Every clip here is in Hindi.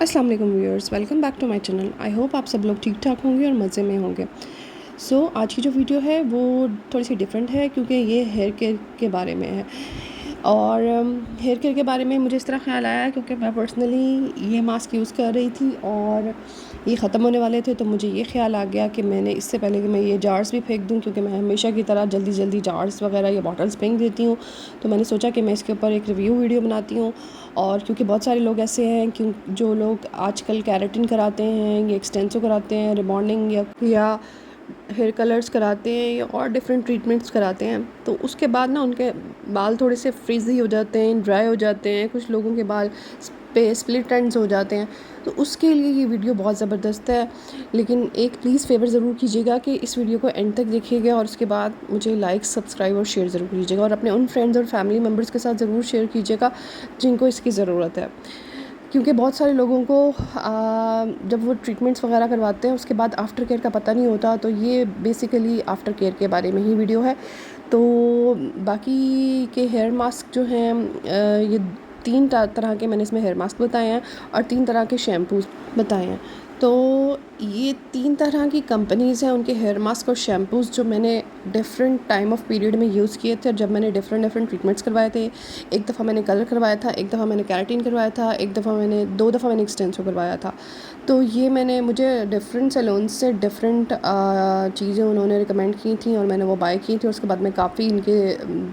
अस्सलाम वालेकुम viewers, welcome back to my channel. I hope आप सब लोग ठीक ठाक होंगे और मज़े में होंगे। आज की जो वीडियो है वो थोड़ी सी डिफरेंट है क्योंकि ये हेयर केयर के बारे में है। और हेयर केयर के बारे में मुझे इस तरह ख़्याल आया क्योंकि मैं पर्सनली ये मास्क यूज़ कर रही थी और ये ख़त्म होने वाले थे, तो मुझे ये ख़्याल आ गया कि मैंने इससे पहले कि मैं ये जार्स भी फेंक दूँ, क्योंकि मैं हमेशा की तरह जल्दी जल्दी जार्स वगैरह या बॉटल्स फेंक देती हूँ। तो मैंने सोचा कि मैं इसके ऊपर एक रिव्यू वीडियो बनाती हूँ। और क्योंकि बहुत सारे लोग ऐसे हैं कि जो लोग आजकल केराटिन कराते हैं या एक्सटेंसो कराते हैं, रिबॉन्डिंग या हेयर कलर्स कराते हैं या और डिफरेंट ट्रीटमेंट्स कराते हैं, तो उसके बाद ना उनके बाल थोड़े से फ्रीज़ी हो जाते हैं, ड्राई हो जाते हैं, कुछ लोगों के बाल पे स्प्लिट एंड्स हो जाते हैं। तो उसके लिए ये वीडियो बहुत ज़बरदस्त है। लेकिन एक प्लीज़ फेवर ज़रूर कीजिएगा कि इस वीडियो को एंड तक देखिएगा और उसके बाद मुझे लाइक, सब्सक्राइब और शेयर ज़रूर कीजिएगा और अपने उन फ्रेंड्स और फैमिली मेम्बर्स के साथ ज़रूर शेयर कीजिएगा जिनको इसकी ज़रूरत है। क्योंकि बहुत सारे लोगों को जब वो ट्रीटमेंट्स वगैरह करवाते हैं उसके बाद आफ्टर केयर का पता नहीं होता, तो ये बेसिकली आफ्टर केयर के बारे में ही वीडियो है। तो बाकी के हेयर मास्क जो हैं, ये तीन तरह के मैंने इसमें हेयर मास्क बताए हैं और 3 तरह के शैम्पूज़ बताए हैं। तो ये 3 तरह की कंपनीज़ हैं, उनके हेयर मास्क और शैम्पूज़ जो मैंने डिफरेंट टाइम ऑफ पीरियड में यूज़ किए थे, जब मैंने डिफरेंट ट्रीटमेंट्स करवाए थे। एक दफ़ा मैंने कलर करवाया था, एक दफ़ा मैंने केराटिन करवाया था, 2 दफ़ा मैंने एक्सटेंसो करवाया था। तो ये मुझे डिफरेंट सैलून से डिफरेंट चीज़ें उन्होंने रिकमेंड की थी और मैंने वो बाय की थी। उसके बाद मैं काफ़ी इनके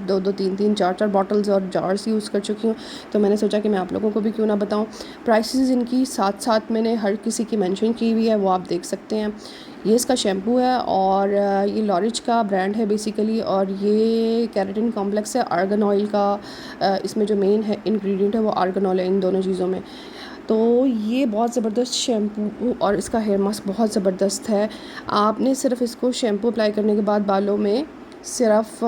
2-2, 3-3, 4-4 बॉटल्स और जार्स यूज़ कर चुकी हूँ। तो मैंने सोचा कि मैं आप लोगों को भी क्यों ना बताऊँ। प्राइसेस इनकी साथ मैंने हर किसी की मेंशन की हुई है, वो आप देख सकते हैं। ये इसका शैम्पू है और ये लॉरिज का ब्रांड है बेसिकली, और ये केराटिन कॉम्प्लेक्स है आर्गन ऑयल का। इसमें जो मेन है इंग्रेडिएंट है वो आर्गन ऑयल है इन दोनों चीज़ों में। तो ये बहुत ज़बरदस्त शैम्पू और इसका हेयर मास्क बहुत ज़बरदस्त है। आपने सिर्फ इसको शैम्पू अप्लाई करने के बाद बालों में सिर्फ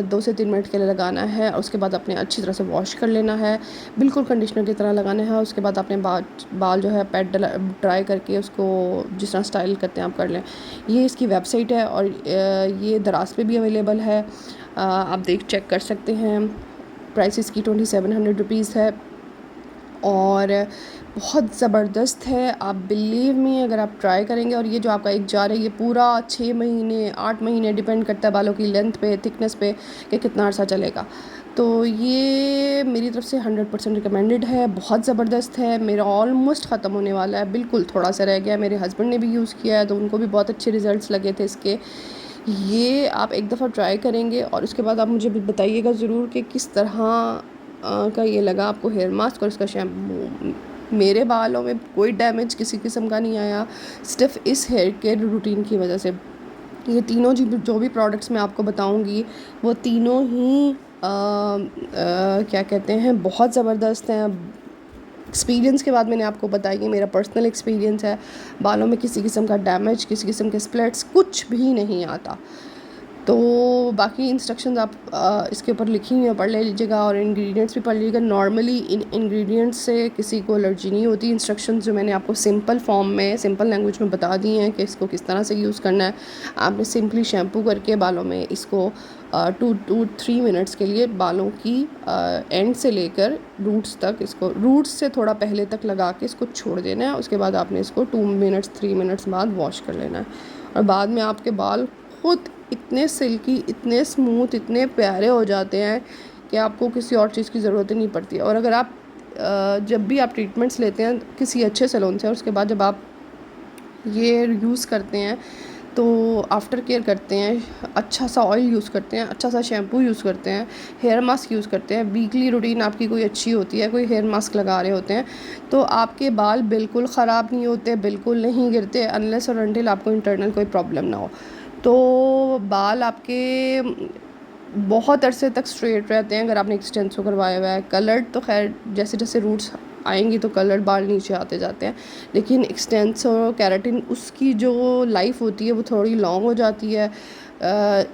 2 से 3 मिनट के लिए लगाना है और उसके बाद अपने अच्छी तरह से वॉश कर लेना है, बिल्कुल कंडीशनर की तरह लगाना है। उसके बाद अपने बाल जो है पैड ड्राई करके उसको जिस तरह स्टाइल करते हैं आप कर लें। ये इसकी वेबसाइट है और ये दराज पे भी अवेलेबल है, आप चेक कर सकते हैं। प्राइस इसकी 2700 रुपीज़ है और बहुत ज़बरदस्त है। आप बिलीव मी, अगर आप ट्राई करेंगे, और ये जो आपका एक जार है ये पूरा 6 महीने 8 महीने डिपेंड करता है बालों की लेंथ पे, थिकनेस पे कि कितना अर्सा चलेगा। तो ये मेरी तरफ से 100% रिकमेंडेड है, बहुत ज़बरदस्त है। मेरा ऑलमोस्ट ख़त्म होने वाला है, बिल्कुल थोड़ा सा रह गया। मेरे हस्बैंड ने भी यूज़ किया है तो उनको भी बहुत अच्छे रिज़ल्ट्स लगे थे इसके। ये आप एक दफ़ा ट्राई करेंगे और उसके बाद आप मुझे बताइएगा ज़रूर कि किस तरह का ये लगा आपको हेयर मास्क और इसका शैम्पू। मेरे बालों में कोई डैमेज किसी किस्म का नहीं आया, सिर्फ इस हेयर केयर रूटीन की वजह से। ये तीनों जो भी प्रोडक्ट्स मैं आपको बताऊंगी वो तीनों ही क्या कहते हैं, बहुत ज़बरदस्त हैं। एक्सपीरियंस के बाद मैंने आपको बताई, ये मेरा पर्सनल एक्सपीरियंस है। बालों में किसी किस्म का डैमेज, किसी किस्म के स्प्लिट्स कुछ भी नहीं आता। तो बाकी इंस्ट्रक्शंस आप इसके ऊपर लिखी हुई हैं, पढ़ ले लीजिएगा और इंग्रेडिएंट्स भी पढ़ लीजिएगा। नॉर्मली इन इंग्रेडिएंट्स से किसी को एलर्जी नहीं होती। इंस्ट्रक्शंस जो मैंने आपको सिंपल फॉर्म में, सिंपल लैंग्वेज में बता दी हैं कि इसको किस तरह से यूज़ करना है। आपने सिंपली शैम्पू करके बालों में इसको 2-3 मिनट्स के लिए बालों की एंड से लेकर रूट्स तक, इसको रूट्स से थोड़ा पहले तक लगा के इसको छोड़ देना है। उसके बाद आपने इसको 3 मिनट्स बाद वॉश कर लेना है और बाद में आपके बाल खुद इतने सिल्की, इतने स्मूथ, इतने प्यारे हो जाते हैं कि आपको किसी और चीज़ की ज़रूरत ही नहीं पड़ती। और अगर आप जब भी आप ट्रीटमेंट्स लेते हैं किसी अच्छे सैलून से और उसके बाद जब आप ये यूज़ करते हैं तो आफ्टर केयर करते हैं, अच्छा सा ऑयल यूज़ करते हैं, अच्छा सा शैम्पू यूज़ करते हैं, हेयर मास्क यूज़ करते हैं, वीकली रूटीन आपकी कोई अच्छी होती है, कोई हेयर मास्क लगा रहे होते हैं, तो आपके बाल बिल्कुल ख़राब नहीं होते, बिल्कुल नहीं गिरते, अनलेस और अनटिल आपको इंटरनल कोई प्रॉब्लम ना हो। तो बाल आपके बहुत अरसे तक स्ट्रेट रहते हैं अगर आपने एक्सटेंसो करवाया हुआ है। कलर्ड तो खैर जैसे जैसे रूट्स आएंगी तो कलर्ड बाल नीचे आते जाते हैं, लेकिन एक्सटेंसो केराटिन उसकी जो लाइफ होती है वो थोड़ी लॉन्ग हो जाती है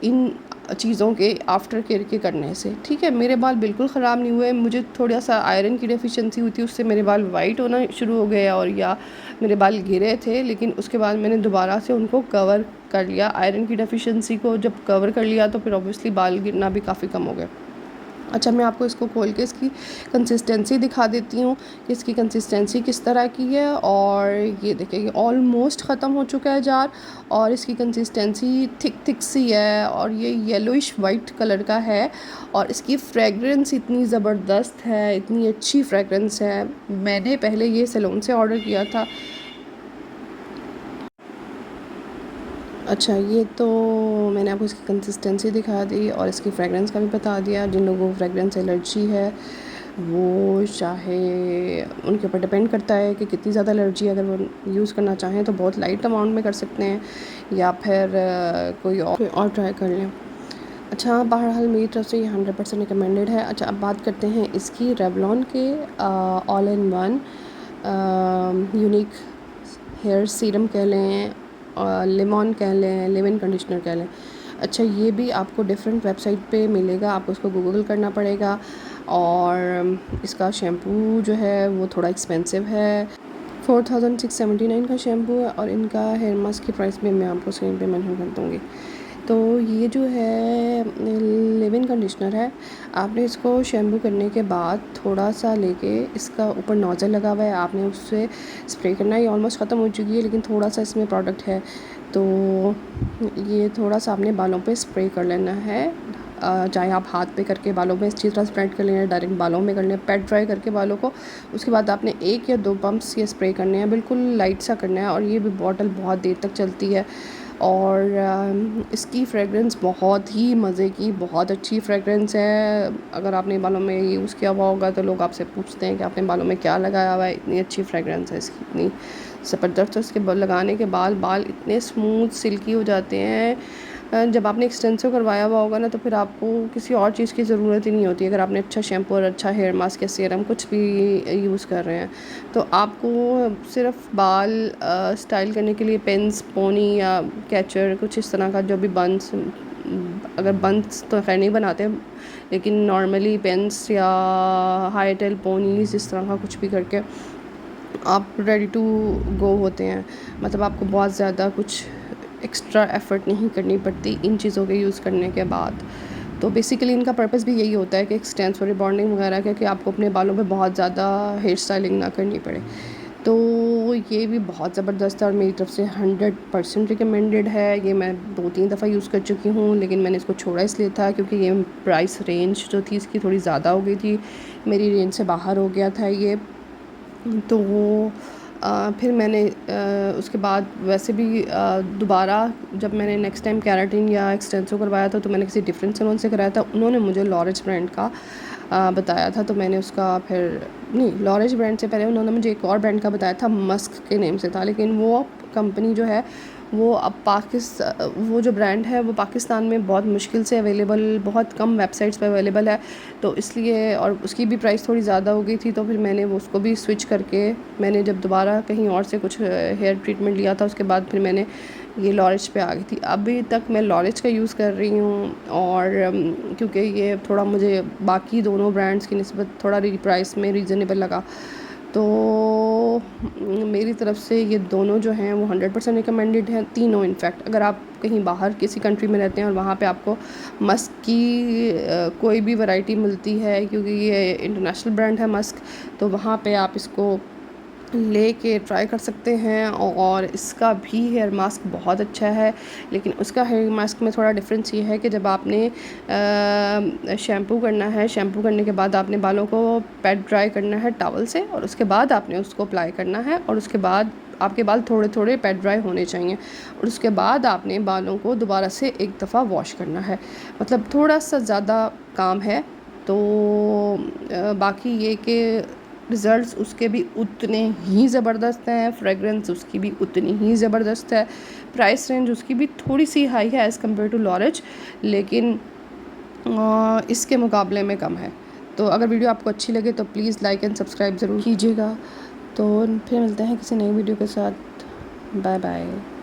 इन चीज़ों के आफ्टर केयर के करने से। ठीक है, मेरे बाल बिल्कुल ख़राब नहीं हुए। मुझे थोड़ा सा आयरन की डेफिशिएंसी हुई थी, उससे मेरे बाल वाइट होना शुरू हो गए और या मेरे बाल गिरे थे, लेकिन उसके बाद मैंने दोबारा से उनको कवर कर लिया। आयरन की डेफिशिएंसी को जब कवर कर लिया तो फिर ऑब्वियसली बाल गिरना भी काफ़ी कम हो गए। अच्छा, मैं आपको इसको खोल के इसकी कंसिस्टेंसी दिखा देती हूँ कि इसकी कंसिस्टेंसी किस तरह की है। और ये देखिए, ये ऑलमोस्ट ख़त्म हो चुका है जार, और इसकी कंसिस्टेंसी थिक थिक सी है, और ये येलोइश वाइट कलर का है। और इसकी फ्रेगरेंस इतनी ज़बरदस्त है, इतनी अच्छी फ्रेगरेंस है। मैंने पहले ये सैलून से ऑर्डर किया था। अच्छा, ये तो मैंने आपको इसकी कंसिस्टेंसी दिखा दी और इसकी फ्रेगरेंस का भी बता दिया। जिन लोगों को फ्रेगरेंस एलर्जी है वो चाहे, उनके ऊपर डिपेंड करता है कि कितनी ज़्यादा एलर्जी, अगर वो यूज़ करना चाहें तो बहुत लाइट अमाउंट में कर सकते हैं, या फिर कोई और ट्राई कर लें। अच्छा, बहरहाल मेरी तरफ से ये 100% रिकमेंडेड है। अच्छा, अब बात करते हैं इसकी रेवलॉन के all in one unique hair serum कह लें, लेमन कह लें, लेमन कंडीशनर कह लें। अच्छा, ये भी आपको डिफरेंट वेबसाइट पे मिलेगा, आपको उसको गूगल करना पड़ेगा। और इसका शैम्पू जो है वो थोड़ा एक्सपेंसिव है, 4679 का शैम्पू है। और इनका हेयर मास्क की प्राइस भी मैं आपको स्क्रीन पे मेंशन कर दूँगी। तो ये जो है लेव-इन कंडीशनर है, आपने इसको शैम्पू करने के बाद थोड़ा सा लेके, इसका ऊपर नोज़ल लगा हुआ है, आपने उससे स्प्रे करना है। ये ऑलमोस्ट ख़त्म हो चुकी है, लेकिन थोड़ा सा इसमें प्रोडक्ट है, तो ये थोड़ा सा आपने बालों पे स्प्रे कर लेना है। चाहे आप हाथ पे करके बालों में अच्छी तरह स्प्रेड कर लें, डायरेक्ट बालों में कर लें, पैट ड्राई करके बालों को। उसके बाद आपने 1 या 2 पंप्स ये स्प्रे करने हैं, बिल्कुल लाइट सा करना है। और ये भी बॉटल बहुत देर तक चलती है। और इसकी फ्रेगरेंस बहुत ही मज़े की, बहुत अच्छी फ्रेगरेंस है। अगर आपने बालों में यूज़ किया हुआ होगा तो लोग आपसे पूछते हैं कि आपने बालों में क्या लगाया हुआ है, इतनी अच्छी फ्रेगरेंस है इसकी, इतनी ज़बरदस्त। उसके लगाने के बाद बाल इतने स्मूथ सिल्की हो जाते हैं। जब आपने एक्सटेंसिव करवाया हुआ होगा ना, तो फिर आपको किसी और चीज़ की ज़रूरत ही नहीं होती। अगर आपने अच्छा शैम्पू और अच्छा हेयर मास्क या सीरम कुछ भी यूज़ कर रहे हैं, तो आपको सिर्फ बाल स्टाइल करने के लिए पेंस, पोनी या कैचर, कुछ इस तरह का जो भी बंस, अगर बंस तो खैर नहीं बनाते हैं, लेकिन नॉर्मली पेंस या हाई टेल पोनीज, इस तरह का कुछ भी करके आप रेडी टू गो होते हैं। मतलब आपको बहुत ज़्यादा कुछ एक्स्ट्रा एफ़र्ट नहीं करनी पड़ती इन चीज़ों के यूज़ करने के बाद। तो बेसिकली इनका पर्पस भी यही होता है कि एक्सटेंसिव रिबॉन्डिंग वगैरह का, कि आपको अपने बालों पे बहुत ज़्यादा हेयर स्टाइलिंग ना करनी पड़े। तो ये भी बहुत ज़बरदस्त है और मेरी तरफ से 100% रिकमेंडेड है। ये मैं 2-3 दफ़ा यूज़ कर चुकी हूँ, लेकिन मैंने इसको छोड़ा इसलिए था क्योंकि ये प्राइस रेंज जो थी इसकी थोड़ी ज़्यादा हो गई थी, मेरी रेंज से बाहर हो गया था ये। तो फिर मैंने उसके बाद वैसे भी दोबारा जब मैंने नेक्स्ट टाइम केराटिन या एक्सटेंसो करवाया था, तो मैंने किसी डिफरेंट सैलून से कराया था। उन्होंने मुझे लॉरेज ब्रांड का बताया था, तो मैंने उसका फिर नहीं, लॉरेज ब्रांड से पहले उन्होंने मुझे एक और ब्रांड का बताया था, मस्क के नेम से था। लेकिन वो कंपनी जो है वो अब वो जो ब्रांड है वो पाकिस्तान में बहुत मुश्किल से अवेलेबल, बहुत कम वेबसाइट्स पे अवेलेबल है। तो इसलिए, और उसकी भी प्राइस थोड़ी ज़्यादा हो गई थी, तो फिर मैंने वो उसको भी स्विच करके, मैंने जब दोबारा कहीं और से कुछ हेयर ट्रीटमेंट लिया था, उसके बाद फिर मैंने ये लॉरेज पे आ गई थी। अभी तक मैं लॉरेज का यूज़ कर रही हूँ। और क्योंकि ये थोड़ा मुझे बाकी दोनों ब्रांड्स की निस्बत थोड़ा प्राइस में रीज़नेबल लगा, तो मेरी तरफ से ये दोनों जो हैं वो 100% रिकमेंडेड हैं, तीनों इनफैक्ट। अगर आप कहीं बाहर किसी कंट्री में रहते हैं और वहाँ पे आपको मस्क की कोई भी वैरायटी मिलती है, क्योंकि ये इंटरनेशनल ब्रांड है मस्क, तो वहाँ पे आप इसको लेके ट्राई कर सकते हैं। और इसका भी हेयर मास्क बहुत अच्छा है, लेकिन उसका हेयर मास्क में थोड़ा डिफरेंस ये है कि जब आपने शैम्पू करना है, शैम्पू करने के बाद आपने बालों को पैट ड्राई करना है टॉवल से, और उसके बाद आपने उसको अप्लाई करना है, और उसके बाद आपके बाल थोड़े थोड़े पैट ड्राई होने चाहिए, और उसके बाद आपने बालों को दोबारा से एक दफ़ा वॉश करना है। मतलब थोड़ा सा ज़्यादा काम है। तो बाकी ये कि रिज़ल्ट्स उसके भी उतने ही ज़बरदस्त हैं, फ्रेगरेंस उसकी भी उतनी ही ज़बरदस्त है, प्राइस रेंज उसकी भी थोड़ी सी हाई है एज़ कम्पेयर टू लॉरेज, लेकिन इसके मुकाबले में कम है। तो अगर वीडियो आपको अच्छी लगे तो प्लीज़ लाइक एंड सब्सक्राइब ज़रूर कीजिएगा। तो फिर मिलते हैं किसी नई वीडियो के साथ। Bye bye.